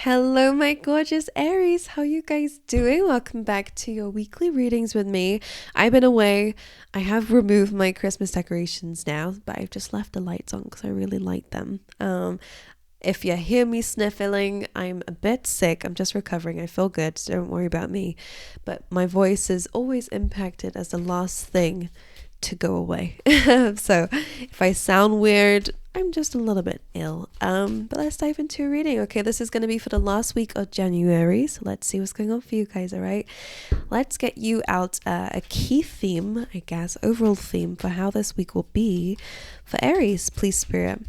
Hello, my gorgeous Aries. How you guys doing? Welcome back to your weekly readings with me. I've been away. I have removed my Christmas decorations now, but I've just left the lights on because I really like them. If you hear me sniffling, I'm a bit sick. I'm just recovering. I feel good, so don't worry about me. But my voice is always impacted as the last thing to go away. So if I sound weird, I'm just a little bit ill. But let's dive into a reading. Okay, this is going to be for the last week of January. So let's see what's going on for you guys, all right? Let's get you out a key theme, I guess, overall theme for how this week will be for Aries, please, Spirit.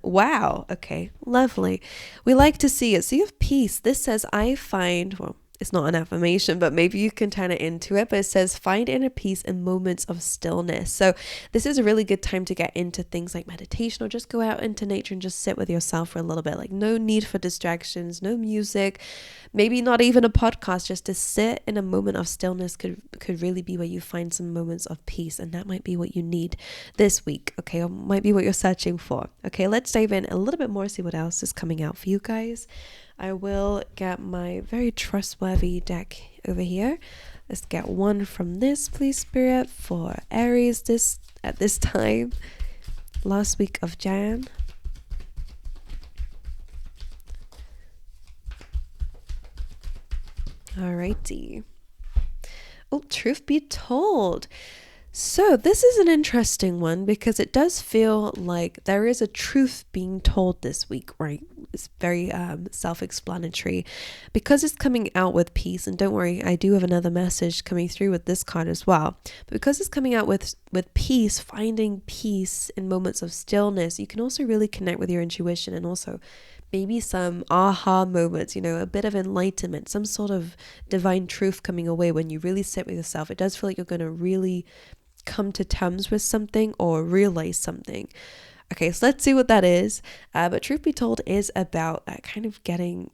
Wow. Okay, lovely. We like to see it. So you have peace. This says, I find, well, it's not an affirmation, but maybe you can turn it into it. But it says, find inner peace in moments of stillness. So this is a really good time to get into things like meditation or just go out into nature and just sit with yourself for a little bit. Like no need for distractions, no music, maybe not even a podcast. Just to sit in a moment of stillness could really be where you find some moments of peace. And that might be what you need this week. Okay, or might be what you're searching for. Okay, let's dive in a little bit more, see what else is coming out for you guys. I will get my very trustworthy deck over here. Let's get one from this, please, Spirit, for Aries at this time, last week of Jan. Alrighty. Oh, truth be told. So this is an interesting one because it does feel like there is a truth being told this week, right? It's very self-explanatory because it's coming out with peace. And don't worry, I do have another message coming through with this card as well. But because it's coming out with peace, finding peace in moments of stillness, you can also really connect with your intuition and also maybe some aha moments, a bit of enlightenment, some sort of divine truth coming away when you really sit with yourself. It does feel like you're going to really come to terms with something or realize something. Okay, so let's see what that is. But truth be told is about kind of getting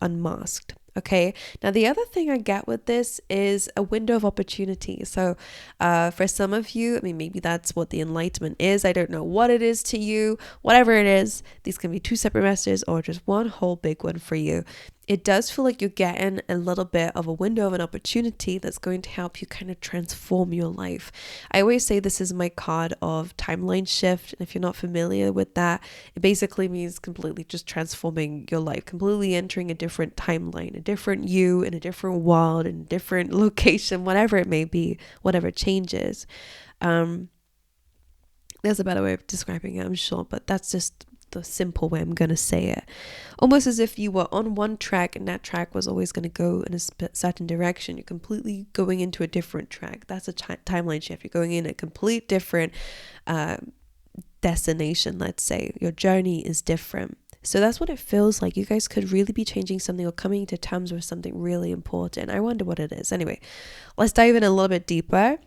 unmasked. Okay, now the other thing I get with this is a window of opportunity. So for some of you, I mean, maybe that's what the enlightenment is. I don't know what it is to you. Whatever it is, these can be two separate messages or just one whole big one for you. It does feel like you're getting a little bit of a window of an opportunity that's going to help you kind of transform your life. I always say this is my card of timeline shift. And if you're not familiar with that, it basically means completely just transforming your life, completely entering a different timeline, a different you in a different world, in a different location, whatever it may be, whatever changes. There's a better way of describing it, I'm sure, but that's just the simple way I'm going to say it. Almost as if you were on one track and that track was always going to go in a certain direction. You're completely going into a different track. That's a timeline shift. You're going in a complete different destination, let's say. Your journey is different. So that's what it feels like. You guys could really be changing something or coming to terms with something really important. I wonder what it is. Anyway, let's dive in a little bit deeper.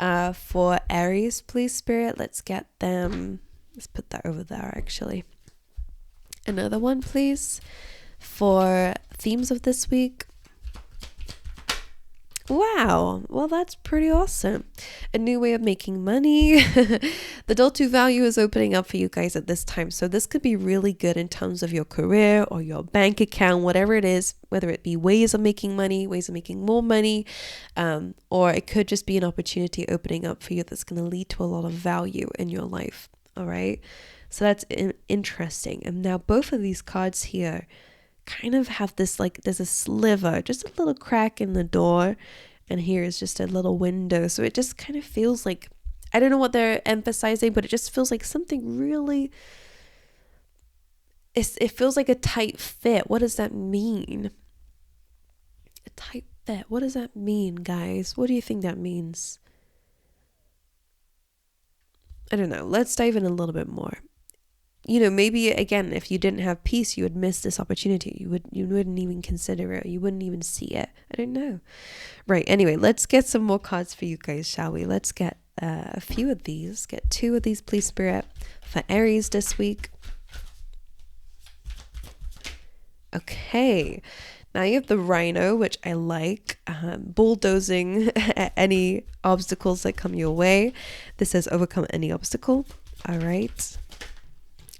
For Aries, please, Spirit, let's get them. Let's put that over there, actually. Another one, please, for themes of this week. Wow, well, that's pretty awesome. A new way of making money. The door to value is opening up for you guys at this time. So this could be really good in terms of your career or your bank account, whatever it is, whether it be ways of making money, ways of making more money, or it could just be an opportunity opening up for you that's going to lead to a lot of value in your life. All right, so that's interesting. And now both of these cards here kind of have this, like, there's a sliver, just a little crack in the door, and here is just a little window. So it just kind of feels like, I don't know what they're emphasizing, but it just feels like something really, it feels like a tight fit. What does that mean? A tight fit. What does that mean, guys? What do you think that means? I don't know. Let's dive in a little bit more. Maybe again, if you didn't have peace, you would miss this opportunity. You wouldn't even consider it. You wouldn't even see it. I don't know. Right. Anyway, let's get some more cards for you guys, shall we? Let's get a few of these. Get two of these, please, Spirit, for Aries this week. Okay. Now you have the rhino, which I like, bulldozing any obstacles that come your way. This says overcome any obstacle. All right.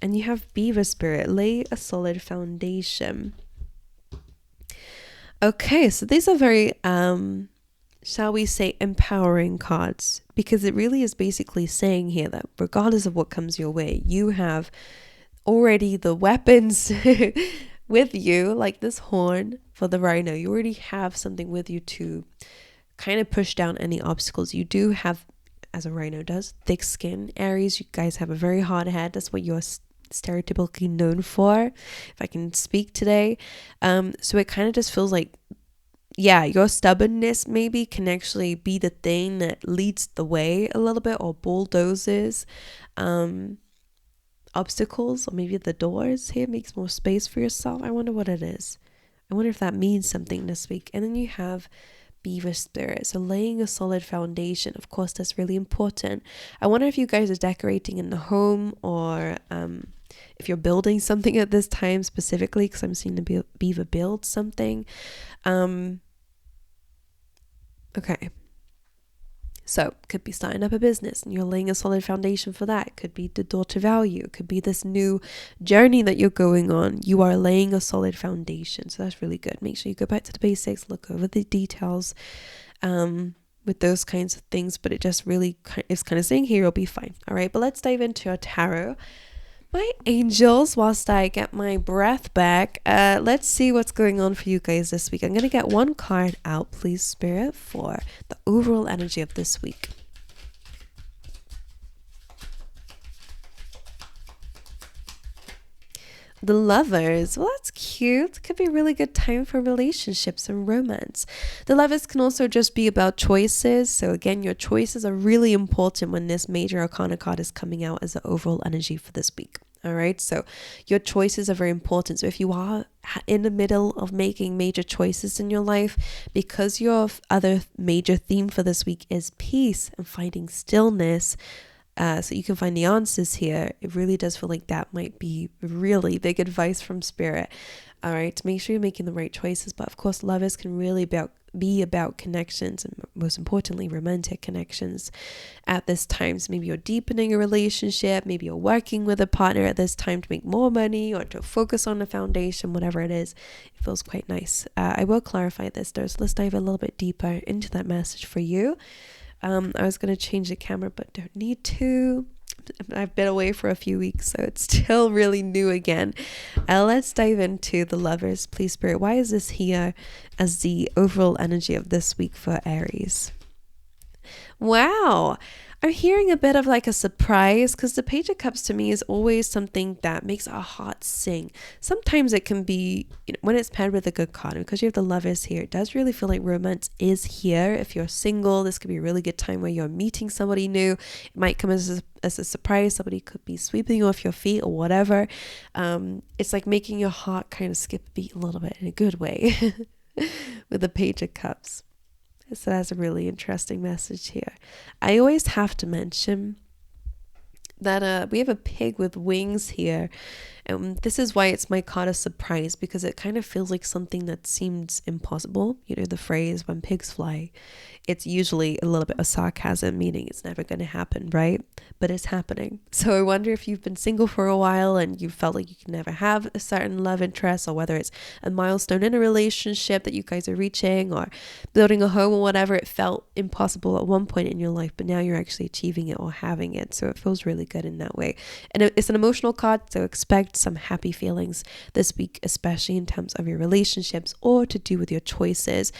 And you have Beaver Spirit, lay a solid foundation. Okay, so these are very, shall we say, empowering cards, because it really is basically saying here that regardless of what comes your way, you have already the weapons with you, like this horn for the rhino. You already have something with you to kind of push down any obstacles. You do have, as a rhino does, thick skin. Aries, you guys have a very hard head. That's what you're stereotypically known for, if I can speak today. So it kind of just feels like, yeah, your stubbornness maybe can actually be the thing that leads the way a little bit, or bulldozes obstacles, or maybe the doors here, makes more space for yourself. I wonder what it is. I wonder if that means something this week. And then you have Beaver Spirit, so laying a solid foundation. Of course, that's really important. I wonder if you guys are decorating in the home, or if you're building something at this time specifically, because I'm seeing the beaver build something. Okay, so could be starting up a business and you're laying a solid foundation for that. It could be the door to value. It could be this new journey that you're going on. You are laying a solid foundation, so that's really good. Make sure you go back to the basics, look over the details with those kinds of things, but it just really is kind of saying here you'll be fine. All right, but let's dive into our tarot. My angels, whilst I get my breath back, let's see what's going on for you guys this week. I'm going to get one card out, please, Spirit, for the overall energy of this week. The Lovers. Well, that's cute. Could be a really good time for relationships and romance. The Lovers can also just be about choices. So again, your choices are really important when this major arcana card is coming out as the overall energy for this week. All right, so your choices are very important. So if you are in the middle of making major choices in your life, because your other major theme for this week is peace and finding stillness, so you can find the answers here, it really does feel like that might be really big advice from Spirit. All right, make sure you're making the right choices. But of course, Lovers can really be about connections, and most importantly, romantic connections at this time. So maybe you're deepening a relationship, maybe you're working with a partner at this time to make more money or to focus on the foundation, whatever it is. It feels quite nice. I will clarify this though, so let's dive a little bit deeper into that message for you. I was going to change the camera, but don't need to. I've been away for a few weeks, so it's still really new again. Let's dive into the Lovers, please, Spirit. Why is this here as the overall energy of this week for Aries? Wow. I'm hearing a bit of like a surprise, because the Page of Cups to me is always something that makes our heart sing. Sometimes it can be, when it's paired with a good card, because you have the Lovers here, it does really feel like romance is here. If you're single, this could be a really good time where you're meeting somebody new. It might come as a surprise. Somebody could be sweeping you off your feet or whatever. It's like making your heart kind of skip a beat a little bit in a good way with the Page of Cups. So that's a really interesting message here. I always have to mention that we have a pig with wings here. And this is why it's my card of surprise, because it kind of feels like something that seems impossible. You know, the phrase, when pigs fly, it's usually a little bit of sarcasm, meaning it's never going to happen, right? But it's happening. So I wonder if you've been single for a while and you felt like you can never have a certain love interest, or whether it's a milestone in a relationship that you guys are reaching, or building a home or whatever. It felt impossible at one point in your life, but now you're actually achieving it or having it. So it feels really good in that way. And it's an emotional card, so expect some happy feelings this week, especially in terms of your relationships or to do with your choices.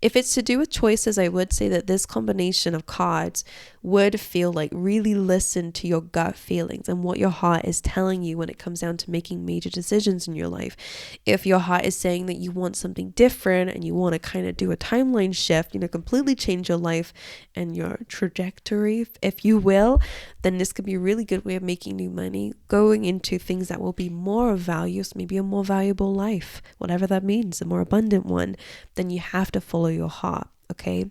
If it's to do with choices, I would say that this combination of cards would feel like really listen to your gut feelings and what your heart is telling you when it comes down to making major decisions in your life. If your heart is saying that you want something different and you want to kind of do a timeline shift, completely change your life and your trajectory, if you will, then this could be a really good way of making new money, going into things that will be more of value, so maybe a more valuable life, whatever that means, a more abundant one. Then you have to follow your heart. Okay,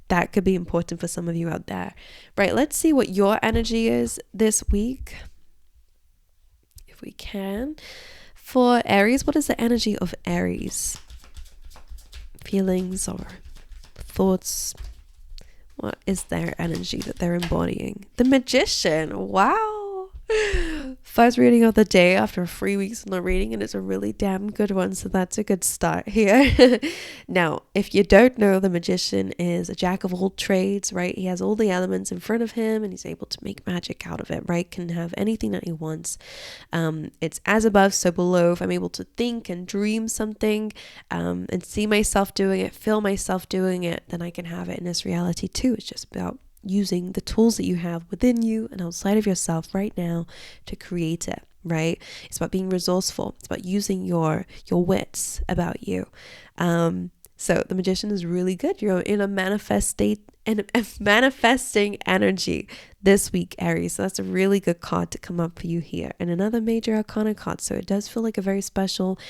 that could be important for some of you out there. Right, let's see what your energy is this week, if we can. For Aries, what is the energy of Aries? Feelings or thoughts? What is their energy that they're embodying? The Magician. Wow. first reading of the day after 3 weeks of not reading, and it's a really damn good one, so that's a good start here. Now, if you don't know, the magician is a jack of all trades, right? He has all the elements in front of him and he's able to make magic out of it, right? Can have anything that he wants. It's as above, so below. If I'm able to think and dream something and see myself doing it, feel myself doing it, then I can have it in this reality too. It's just about using the tools that you have within you and outside of yourself right now to create it, right? It's about being resourceful. It's about using your wits about you. So the magician is really good. You're in a manifesting energy this week, Aries. So that's a really good card to come up for you here. And another major arcana card. So it does feel like a very special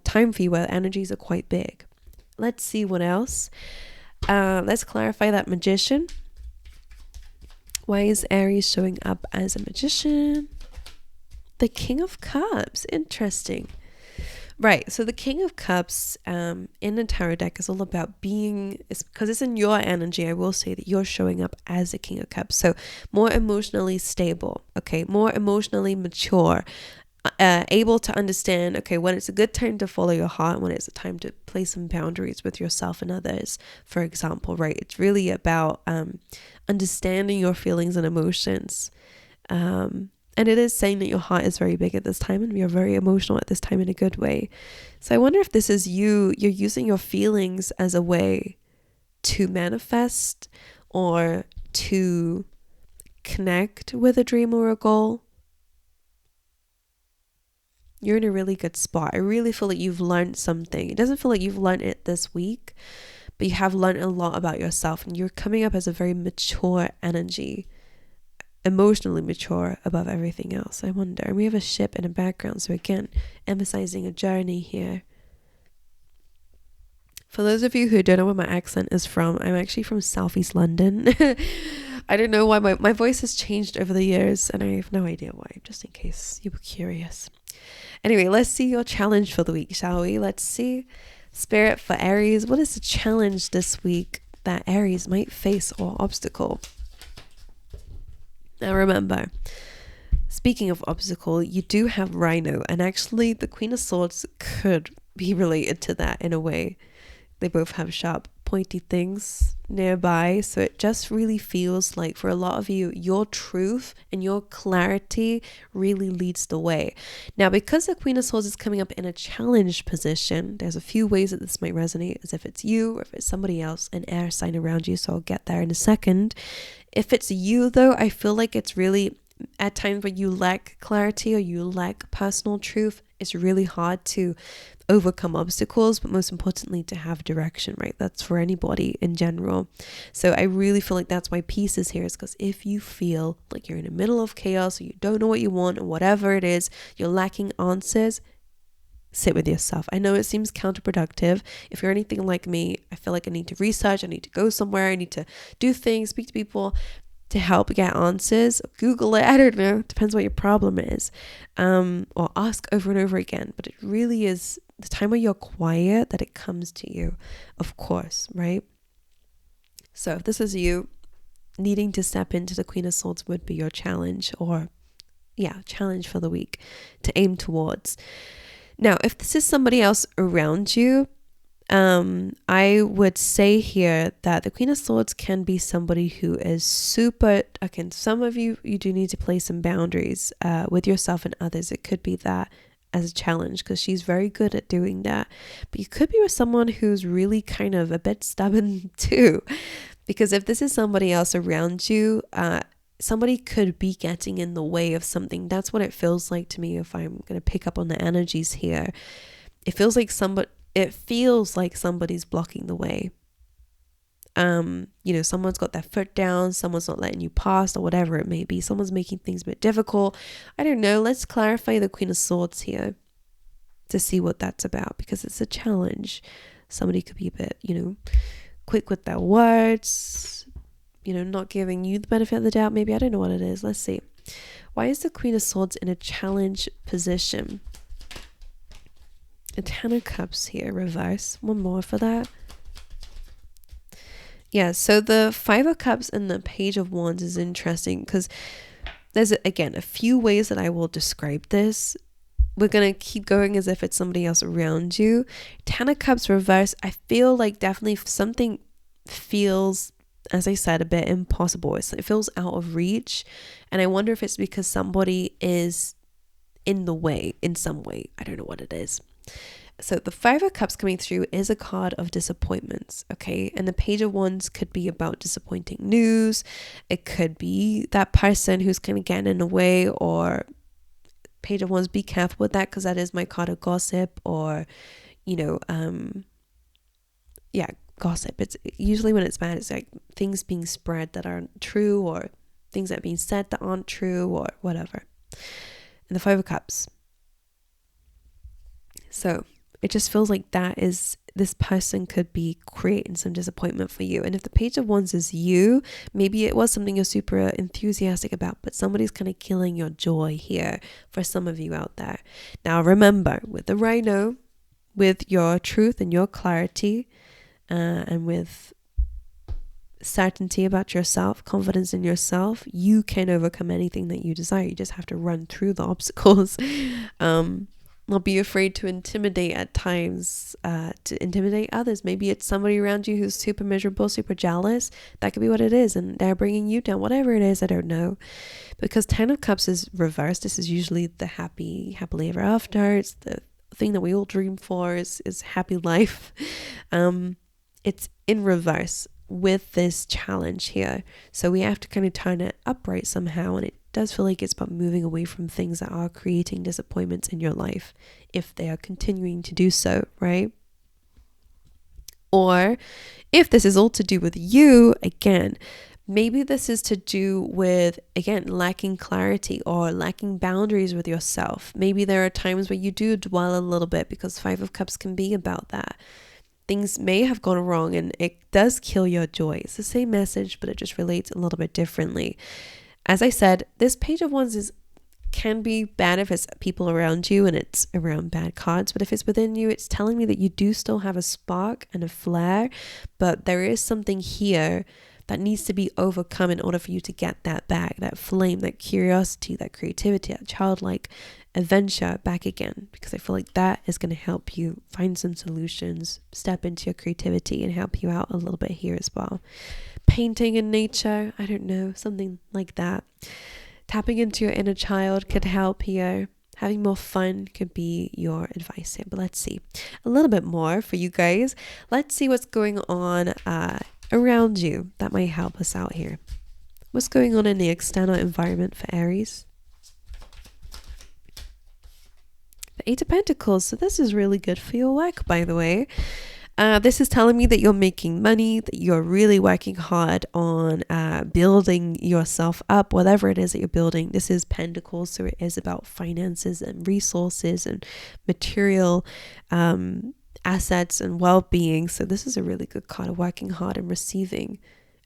time for you where energies are quite big. Let's see what else. Let's clarify that magician. Why is Aries showing up as a magician? The King of Cups. Interesting. Right. So the King of Cups in the tarot deck is all about because it's in your energy. I will say that you're showing up as a King of Cups. So more emotionally stable. Okay. More emotionally mature. Able to understand, okay, when it's a good time to follow your heart, when it's a time to place some boundaries with yourself and others, for example, right? It's really about understanding your feelings and emotions. And it is saying that your heart is very big at this time and you're very emotional at this time in a good way. So I wonder if this is you're using your feelings as a way to manifest or to connect with a dream or a goal. You're in a really good spot. I really feel like you've learned something. It doesn't feel like you've learned it this week, but you have learned a lot about yourself and you're coming up as a very mature energy, emotionally mature above everything else. I wonder. And we have a ship in the background. So again, emphasizing a journey here. For those of you who don't know where my accent is from, I'm actually from Southeast London. I don't know why my voice has changed over the years and I have no idea why, just in case you were curious. Anyway, let's see your challenge for the week, shall we? Let's see. Spirit for Aries. What is the challenge this week that Aries might face or obstacle? Now remember, speaking of obstacle, you do have Rhino. And actually, the Queen of Swords could be related to that in a way. They both have sharp, pointy things nearby. So it just really feels like for a lot of you, your truth and your clarity really leads the way. Now, because the Queen of Swords is coming up in a challenge position, there's a few ways that this might resonate, as if it's you or if it's somebody else, an air sign around you. So I'll get there in a second. If it's you, though, I feel like it's really at times when you lack clarity or you lack personal truth, it's really hard to overcome obstacles, but most importantly to have direction, right? That's for anybody in general. So I really feel like that's why peace is here, is because if you feel like you're in the middle of chaos or you don't know what you want or whatever it is, you're lacking answers, sit with yourself. I know it seems counterproductive. If you're anything like me, I feel like I need to research, I need to go somewhere, I need to do things, speak to people to help get answers. Google it, I don't know, depends what your problem is, or ask over and over again. But it really is the time where you're quiet that it comes to you, of course, right? So if this is you, needing to step into the Queen of Swords would be your challenge, or challenge for the week to aim towards. Now, if this is somebody else around you, I would say here that the Queen of Swords can be somebody who is super, again, some of you do need to place some boundaries with yourself and others. It could be that as a challenge because she's very good at doing that. But you could be with someone who's really kind of a bit stubborn too. Because if this is somebody else around you, somebody could be getting in the way of something. That's what it feels like to me if I'm going to pick up on the energies here. It feels like somebody's blocking the way. Someone's got their foot down, someone's not letting you pass, or whatever it may be. Someone's making things a bit difficult. I don't know. Let's clarify the Queen of Swords here to see what that's about, because it's a challenge. Somebody could be a bit, quick with their words, not giving you the benefit of the doubt. Maybe, I don't know what it is. Let's see. Why is the Queen of Swords in a challenge position? A Ten of Cups here, reverse. One more for that. Yeah, so the Five of Cups and the Page of Wands is interesting because there's, again, a few ways that I will describe this. We're going to keep going as if it's somebody else around you. 10 of Cups reverse, I feel like definitely something feels, as I said, a bit impossible. It feels out of reach. And I wonder if it's because somebody is in the way in some way. I don't know what it is. So the 5 of Cups coming through is a card of disappointments, okay? And the Page of Wands could be about disappointing news. It could be that person who's kind of getting in the way, or Page of Wands, be careful with that, because that is my card of gossip, or, gossip. It's usually, when it's bad, it's like things being spread that aren't true, or things that are being said that aren't true, or whatever. And the 5 of Cups. So it just feels like this person could be creating some disappointment for you. And if the Page of Wands is you, maybe it was something you're super enthusiastic about, but somebody's kind of killing your joy here for some of you out there. Now remember, with the Rhino, with your truth and your clarity, and with certainty about yourself, confidence in yourself, you can overcome anything that you desire. You just have to run through the obstacles. Not be afraid to intimidate at times, to intimidate others. Maybe it's somebody around you who's super miserable, super jealous. That could be what it is, and they're bringing you down. Whatever it is, I don't know. Because 10 of Cups is reversed. This is usually the happily ever after. It's the thing that we all dream for, is happy life. It's in reverse with this challenge here. So we have to kind of turn it upright somehow, and it does feel like it's about moving away from things that are creating disappointments in your life, if they are continuing to do so, right? Or if this is all to do with you, again, maybe this is to do with, again, lacking clarity or lacking boundaries with yourself. Maybe there are times where you do dwell a little bit, because 5 of Cups can be about that. Things may have gone wrong and it does kill your joy. It's the same message, but it just relates a little bit differently. As I said, this Page of Wands can be bad if it's people around you and it's around bad cards. But if it's within you, it's telling me that you do still have a spark and a flare, but there is something here that needs to be overcome in order for you to get that back, that flame, that curiosity, that creativity, that childlike adventure back again. Because I feel like that is going to help you find some solutions, step into your creativity, and help you out a little bit here as well. Painting in nature, I don't know, something like that. Tapping into your inner child could help here. Having more fun could be your advice here. But let's see a little bit more for you guys. Let's see what's going on around you that might help us out here. What's going on in the external environment for Aries? The 8 of Pentacles. So this is really good for your work, by the way. This is telling me that you're making money, that you're really working hard on building yourself up, whatever it is that you're building. This is Pentacles, so it is about finances and resources and material assets and well-being. So this is a really good card of working hard and receiving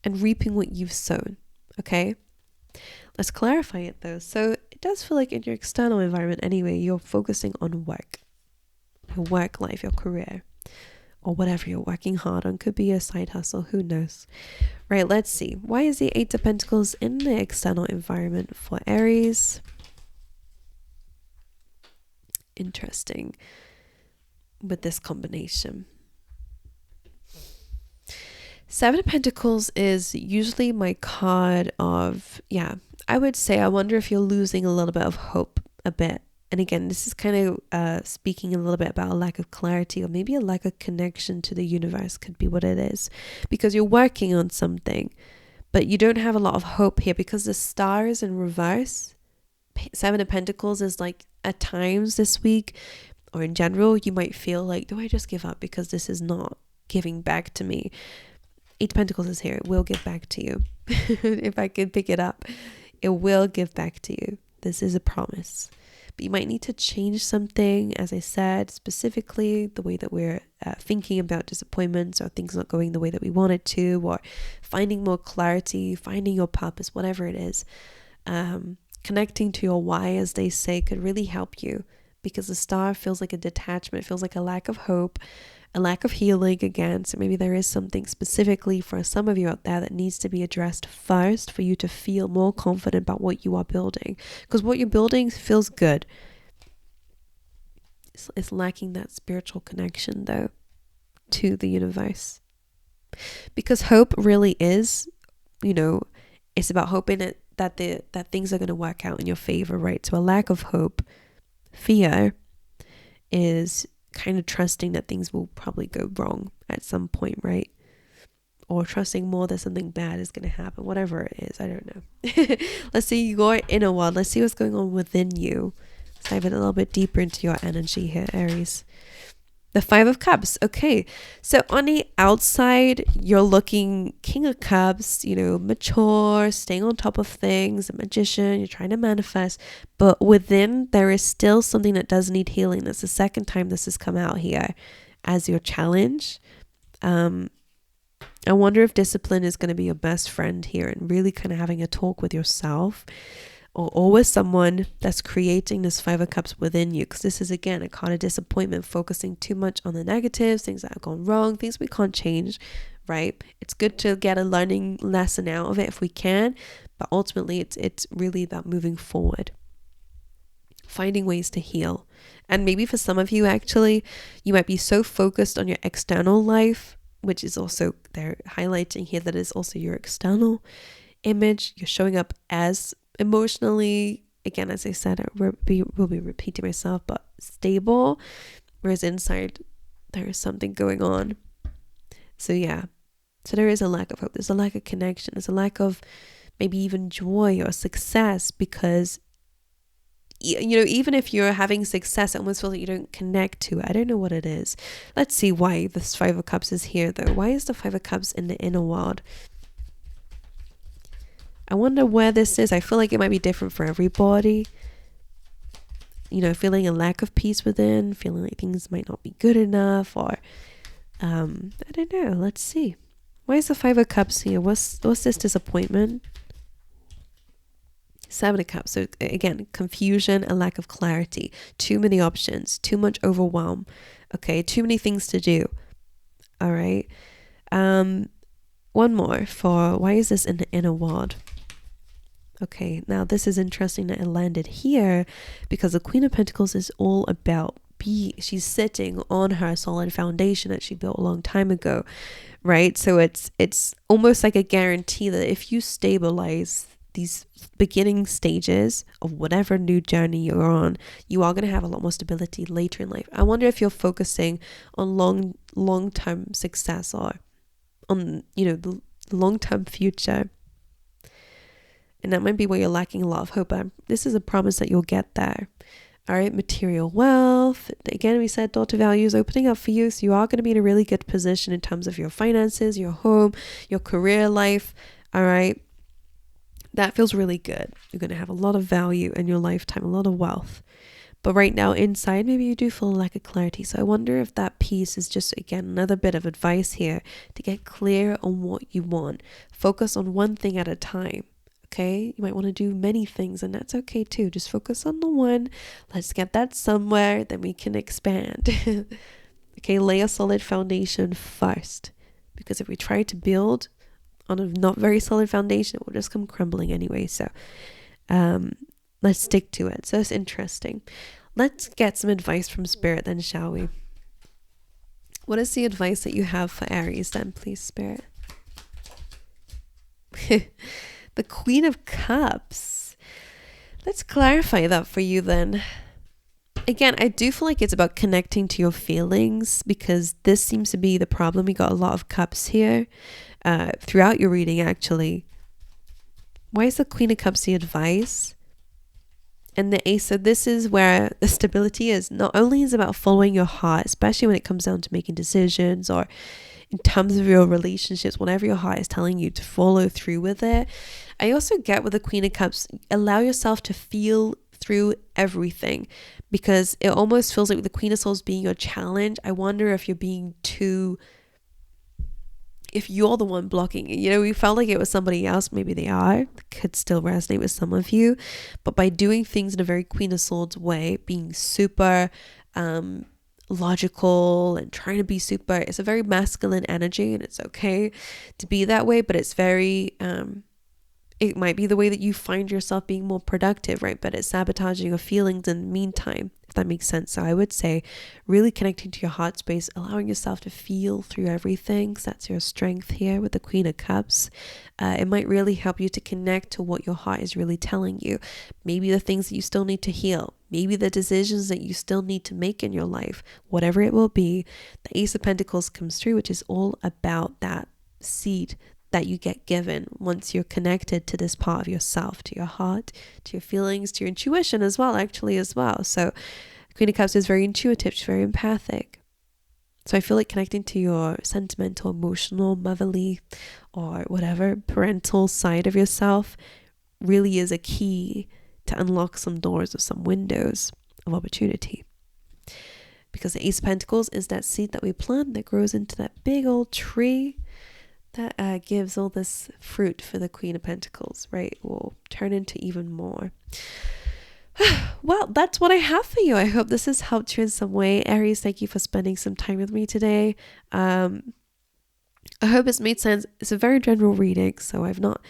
and reaping what you've sown. Okay, let's clarify it though. So it does feel like in your external environment anyway, you're focusing on work, your work life, your career, or whatever you're working hard on. Could be a side hustle, who knows? Right, let's see. Why is the 8 of Pentacles in the external environment for Aries? Interesting with this combination. 7 of Pentacles is usually my card of, I would say, I wonder if you're losing a little bit of hope a bit. And again, this is kind of speaking a little bit about a lack of clarity, or maybe a lack of connection to the universe could be what it is. Because you're working on something, but you don't have a lot of hope here, because the star is in reverse. 7 of Pentacles is like, at times this week, or in general, you might feel like, do I just give up because this is not giving back to me? 8 of Pentacles is here. It will give back to you. If I could pick it up, it will give back to you. This is a promise. But you might need to change something, as I said, specifically the way that we're thinking about disappointments, or things not going the way that we want it to, or finding more clarity, finding your purpose, whatever it is. Connecting to your why, as they say, could really help you, because the star feels like a detachment, feels like a lack of hope. a lack of healing again. So maybe there is something specifically for some of you out there that needs to be addressed first for you to feel more confident about what you are building. Because what you're building feels good. It's lacking that spiritual connection though to the universe. Because hope really is, it's about hoping that things are going to work out in your favor, right? So a lack of hope, fear, is kind of trusting that things will probably go wrong at some point, right? Or trusting more that something bad is going to happen, whatever it is. I don't know. Let's see your inner world. Let's see what's going on within you. Let's dive in a little bit deeper into your energy here, Aries. The Five of Cups. Okay, so on the outside, you're looking King of Cups, mature, staying on top of things, a magician, you're trying to manifest. But within, there is still something that does need healing. That's the second time this has come out here as your challenge. I wonder if discipline is going to be your best friend here and really kind of having a talk with yourself or with someone that's creating this Five of Cups within you. Because this is, again, a card of disappointment, focusing too much on the negatives, things that have gone wrong, things we can't change, right? It's good to get a learning lesson out of it if we can, but ultimately it's really about moving forward, finding ways to heal. And maybe for some of you, actually, you might be so focused on your external life, which is also, they're highlighting here that is also your external image. You're showing up as emotionally, again, as I said, will be repeating myself, but stable, whereas inside there is something going on. So yeah, so there is a lack of hope. There's a lack of connection. There's a lack of maybe even joy or success, because even if you're having success, it almost feels like you don't connect to it. I don't know what it is. Let's see why this Five of Cups is here though. Why is the Five of Cups in the inner world? I wonder where this is. I feel like it might be different for everybody. Feeling a lack of peace within, feeling like things might not be good enough, or I don't know. Let's see. Why is the Five of Cups here? What's this disappointment? Seven of Cups. So again, confusion, a lack of clarity, too many options, too much overwhelm. Okay, too many things to do. All right. One more for why is this in the inner world? Okay, now this is interesting that it landed here because the Queen of Pentacles is all about she's sitting on her solid foundation that she built a long time ago, right? So it's almost like a guarantee that if you stabilize these beginning stages of whatever new journey you're on, you are going to have a lot more stability later in life. I wonder if you're focusing on long-term success or on, the long-term future. And that might be where you're lacking a lot of hope. But this is a promise that you'll get there. All right, material wealth. Again, we said daughter value is opening up for you. So you are going to be in a really good position in terms of your finances, your home, your career life. All right. That feels really good. You're going to have a lot of value in your lifetime, a lot of wealth. But right now inside, maybe you do feel a lack of clarity. So I wonder if that piece is just, again, another bit of advice here to get clear on what you want. Focus on one thing at a time. Okay, you might want to do many things, and that's okay too. Just focus on the one. Let's get that somewhere, then we can expand. Okay, lay a solid foundation first, because if we try to build on a not very solid foundation, it will just come crumbling anyway. So let's stick to it. So it's interesting. Let's get some advice from Spirit then, shall we? What is the advice that you have for Aries then, please, Spirit? The Queen of Cups. Let's clarify that for you then. Again, I do feel like it's about connecting to your feelings, because this seems to be the problem. We got a lot of cups here throughout your reading, actually. Why is the Queen of Cups the advice? And the Ace, so this is where the stability is. Not only is it about following your heart, especially when it comes down to making decisions or in terms of your relationships, whatever your heart is telling you to follow through with it. I also get with the Queen of Cups, allow yourself to feel through everything, because it almost feels like with the Queen of Swords being your challenge, I wonder if you're being too, if you're the one blocking it. We felt like it was somebody else. Maybe they are. It could still resonate with some of you. But by doing things in a very Queen of Swords way, being super logical and trying to be super. It's a very masculine energy, and it's okay to be that way, but it's very it might be the way that you find yourself being more productive, right? But it's sabotaging your feelings in the meantime, if that makes sense. So I would say really connecting to your heart space, allowing yourself to feel through everything. So that's your strength here with the Queen of Cups. It might really help you to connect to what your heart is really telling you. Maybe the things that you still need to heal. Maybe the decisions that you still need to make in your life, whatever it will be. The Ace of Pentacles comes through, which is all about that seed that you get given once you're connected to this part of yourself, to your heart, to your feelings, to your intuition as well, So Queen of Cups is very intuitive, she's very empathic. So I feel like connecting to your sentimental, emotional, motherly, or whatever parental side of yourself really is a key to unlock some doors or some windows of opportunity. Because the Ace of Pentacles is that seed that we plant that grows into that big old tree that gives all this fruit for the Queen of Pentacles, right? Will turn into even more. Well, that's what I have for you. I hope this has helped you in some way. Aries, thank you for spending some time with me today. I hope it's made sense. It's a very general reading, so I've not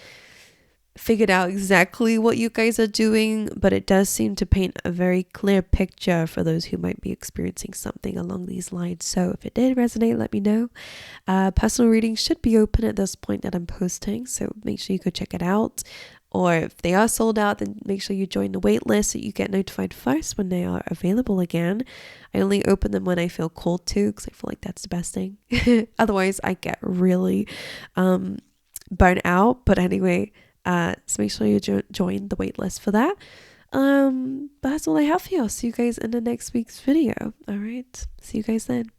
figured out exactly what you guys are doing, but it does seem to paint a very clear picture for those who might be experiencing something along these lines. So if it did resonate, let me know. Personal readings should be open at this point that I'm posting, so make sure you go check it out. Or if they are sold out, then make sure you join the wait list so you get notified first when they are available again. I only open them when I feel called to, because I feel like that's the best thing. Otherwise I get really burnt out. But anyway, so make sure you join the waitlist for that. But that's all I have for you. I'll see you guys in the next week's video. All right. See you guys then.